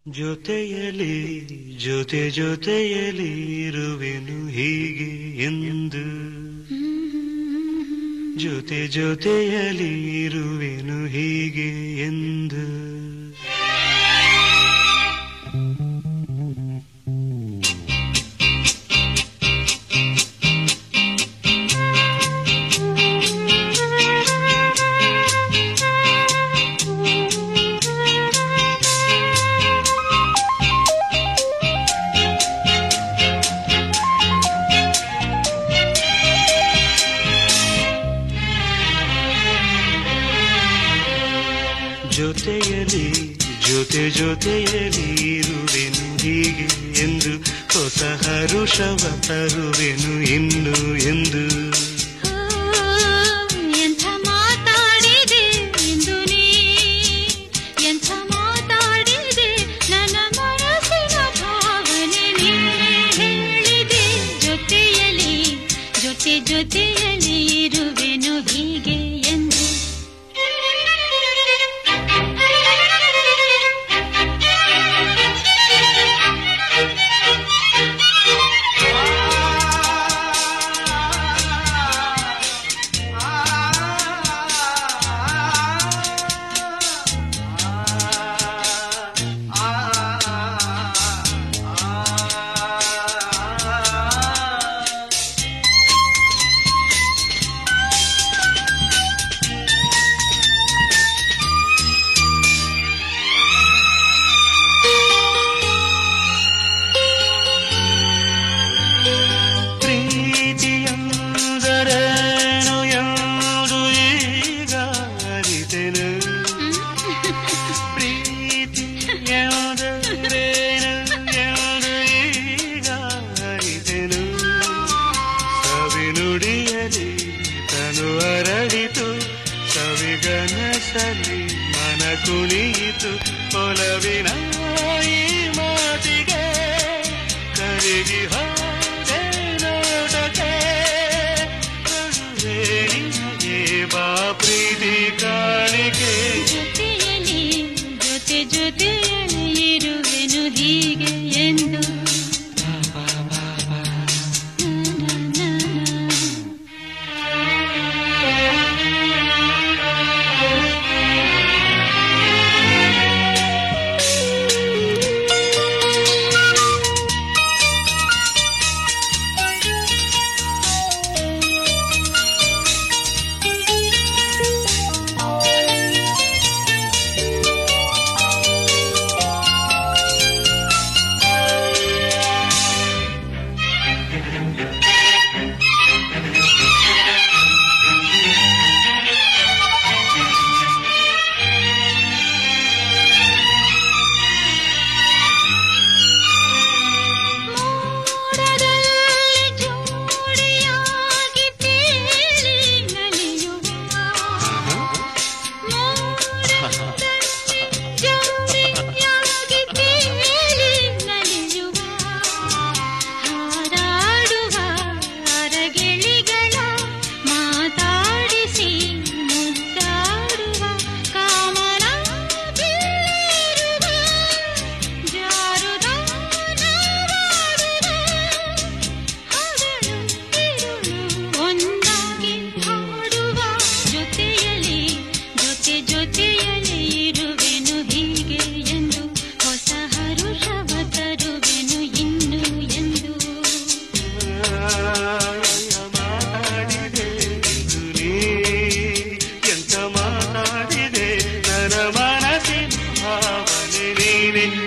ಜೊತೆಯಲಿ ಜೊತೆ ಜೊತೆಯಲಿ ಇರುವೆನು ಹೀಗೆ ಎಂದು ಜೊತೆ ಜೊತೆಯಲಿ ಇರುವೆನು ಹೀಗೆ ಎಂದು ಜೊತೆಯಲಿ ಜೊತೆ ಜೊತೆಯಲಿ ಇರುವೆನು ಹೀಗೆ ಎಂದು ಹೊಸ ಹರುಷವ ತರುವೆನು ಇನ್ನು ಎಂದು ಎಂಥ ಮಾತಾಡಿದೆ ಎಂದು ನೀ ಎಂಥ ಮಾತಾಡಿದೆ ನನ್ನ ಮನಸ್ಸಿನ ಭಾವನೆ ನೀನೇ ಹೇಳಿದೆ ಜೊತೆಯಲಿ ಜೊತೆ ಜೊತೆಯಲಿ ಇರುವೆನು ಹೀಗೆ ಎಂದು ನುಡಿಯಲಿ ತನು ಅರಳಿತು ಸವಿಗನಸಲಿ ಮನ ಕುಣಿಯಿತು ಒಲವಿನ ಈ ಮಾತಿಗೆ ಕರಗಿ ಹೋದೆ ನೋಟಕ್ಕೆ ಕರುವೆ ನಿನಗೆ ಬಾ ಪ್ರೀತಿ ಕಾಣಿಕೆ ಜೊತೆಯಲಿ ಜೊತೆ ಜೊತೆಯಲಿ ಇರುವೆನು ಹೀಗೆ ಎಂದು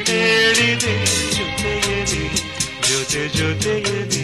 ಹೇಳಿದೆ ಜೊತೆಯಲಿ ಜೊತೆ ಜೊತೆಯಲಿ